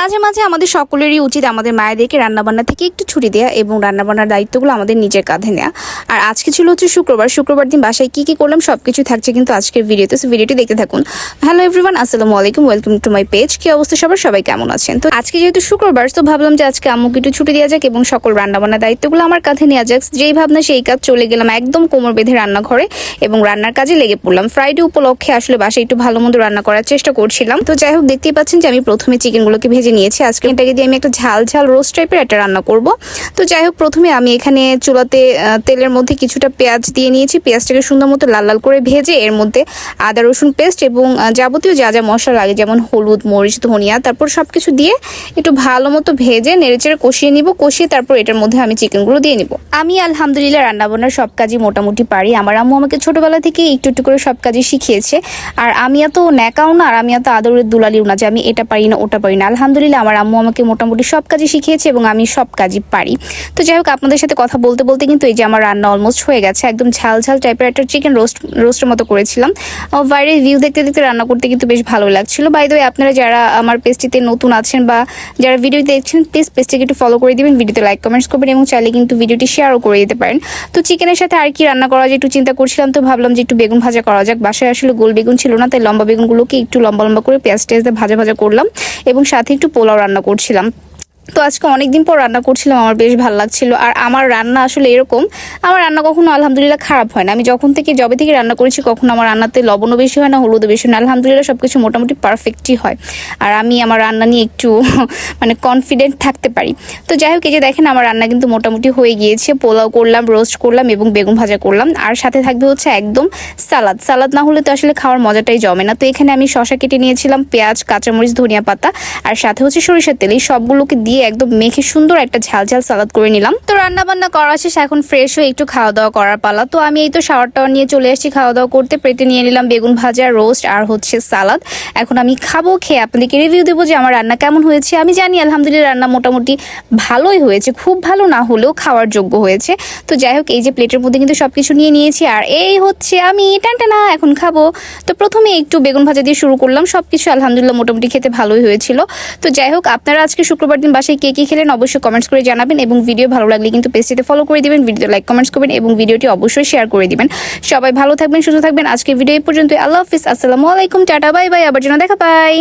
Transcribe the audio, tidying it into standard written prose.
মাঝে মাঝে আমাদের সকলেরই উচিত আমাদের মায়েদেরকে রান্নাবান্না থেকে একটু ছুটি দেওয়া এবং রান্নাবান্নার দায়িত্বগুলো আমাদের নিজের কাঁধে নেওয়া। আর আজকে ছিল হচ্ছে শুক্রবার দিন বাসায় কি কি করলাম সবকিছু থাকছে কিন্তু আজকের ভিডিওতে, সো ভিডিওটি দেখতে থাকুন। হ্যালো এভরিওয়ান, আসসালামু আলাইকুম, ওয়েলকাম টু মাই পেজ। কি অবস্থা সবাই কেমন আছেন? তো আজকে যেহেতু শুক্রবার, তো ভাবলাম যে আজকে আম্মুকে একটু ছুটি দেওয়া যাক এবং সকল রান্নাবান্নার দায়িত্বগুলো আমার কাঁধে নেওয়া যাক। যেই ভাবনা সেই কাজ, চলে গেলাম একদম কোমর বেঁধে রান্নাঘরে এবং রান্নার কাজে লেগে পড়লাম। ফ্রাইডে উপলক্ষে আসলে বাসায় একটু ভালো মন্দ রান্না করার চেষ্টা করছিলাম। তো যাই হোক, দেখতেই পাচ্ছেন যে আমি প্রথমে চিকেনগুলোকে ভেজে নিয়েছি। আজকে এটাকে দিয়ে আমি একটা ঝাল রোস্ট টাইপের একটা রান্না করব। তো যাই হোক, প্রথমে আমি এখানে চুলাতে তেলের মধ্যে কিছুটা পেঁয়াজ দিয়ে নিয়েছি। পেঁয়াজটাকে সুন্দর মতো লাল লাল করে ভেজে এর মধ্যে আদা রসুন পেস্ট এবং যাবতীয় যা যা মশলা লাগে যেমন হলুদ, মরিচ, ধনিয়া, তারপর সবকিছু দিয়ে একটু ভালো মতো ভেজে নেড়েচেড়ে কষিয়ে নিব। কষিয়ে তারপর এটার মধ্যে আমি চিকেনগুলো দিয়ে নিব। আমি আলহামদুলিল্লাহ রান্নাবান্নার সব কাজই মোটামুটি পারি। আমার আম্মু আমাকে ছোটবেলা থেকে একটু একটু করে সব কাজই শিখিয়েছে। আর আমি এত ন্যাকাও না, আর আমি এত আদরের দুলালিও না যে আমি এটা পারি না ওটা পারি না। আলহামদুলিল্লাহ আমার আম্মু আমাকে মোটামুটি সব কাজই শিখিয়েছে এবং আমি সব কাজই পারি। তো যাই হোক, আপনাদের সাথে কথা বলতে বলতে কিন্তু এই যে আমার রান্না অলমোস্ট হয়ে গেছে। একদম ঝাল টাইপের একটা চিকেন রোস্টের মতো করেছিলাম। বাইরের ভিউ দেখতে দেখতে রান্না করতে কিন্তু বেশ ভালো লাগছিল। বাই দ্য ওয়ে, আপনারা যারা আমার পেজটিতে নতুন আছেন বা যারা ভিডিও দেখছেন, প্লিজ পেজটিকে একটু ফলো করে দিবেন, ভিডিওতে লাইক কমেন্টস করবেন এবং চাইলে কিন্তু ভিডিওটি শেয়ারও করে দিতে পারেন। তো চিকেনের সাথে আর কি রান্না করা যায় একটু চিন্তা করছিলাম, তো ভাবলাম যে একটু বেগুন ভাজা করা যাক। বাসায় আসলে গোল বেগুন ছিল না, তাই লম্বা বেগুনগুলোকে একটু লম্বা করে পেঁয়াজ দিয়ে ভাজা করলাম এবং সাথে একটু পোলাও রান্না করছিলাম। তো আজকে অনেকদিন পর রান্না করছিলাম, আমার বেশ ভালো লাগছিল। আর আমার রান্না আসলে এরকম, আমার রান্না কখনো আলহামদুলিল্লাহ খারাপ হয় না। আমি যবে থেকে রান্না করেছি কখনো আমার রান্নাতে লবণও বেশি হয় না, হলুদও বেশি হয় না। আলহামদুলিল্লাহ সবকিছু মোটামুটি পারফেক্টই হয়। আর আমি আমার রান্না নিয়ে একটু মানে কনফিডেন্ট থাকতে পারি। তো যাই হোক, এই যে দেখেন আমার রান্না কিন্তু মোটামুটি হয়ে গিয়েছে। পোলাও করলাম, রোস্ট করলাম এবং বেগুন ভাজা করলাম। আর সাথে থাকবে হচ্ছে একদম সালাদ না হলে তো আসলে খাওয়ার মজাটাই জমে না। তো এখানে আমি শসা কেটে নিয়েছিলাম, পেঁয়াজ, কাঁচামরিচ, ধনিয়া পাতা আর সাথে হচ্ছে সরিষার তেল। এই সবগুলোকে দিয়ে একদম মেখে সুন্দর একটা ঝাল সালাদ করে নিলাম। তো রান্না বান্না করা শেষ, এখন ফ্রেশ হয়ে একটু খাওয়া দাওয়া করার পালা। তো আমি এই তো শাওয়ার টাওয়ার নিয়ে চলে আসছি খাওয়া দাওয়া করতে। প্লেটে নিয়ে নিলাম বেগুন ভাজা, রোস্ট আর হচ্ছে সালাদ। এখন আমি খাবো, খেয়ে আপনাদেরকে রিভিউ দেবো যে আমার রান্না কেমন হয়েছে। আমি জানি আলহামদুলিল্লাহ রান্না মোটামুটি ভালোই হয়েছে, খুব ভালো না হলেও খাওয়ার যোগ্য হয়েছে। তো যাই হোক, এই যে প্লেটের মধ্যে কিন্তু সবকিছু নিয়ে নিয়েছি আর এই হচ্ছে আমি টানটানা এখন খাবো। তো প্রথমে একটু বেগুন ভাজা দিয়ে শুরু করলাম। সবকিছু আলহামদুলিল্লাহ মোটামুটি খেতে ভালোই হয়েছিল। তো যাই হোক, আপনারা আজকে শুক্রবার দিন বাসায় কে খেলেন অবশ্যই কমেন্টস করে জানাবেন এবং ভিডিও ভালো লাগলে কিন্তু পেজটিতে ফলো করে দিবেন, ভিডিওতে লাইক কমেন্টস করবেন এবং ভিডিওটি অবশ্যই শেয়ার করে দিবেন। সবাই ভালো থাকবেন, সুস্থ থাকবেন। আজকে ভিডিও এই পর্যন্ত। আল্লাহ হাফিজ, আসসালামু আলাইকুম, টাটা, বাই বাই, আবার যেন দেখা পাই।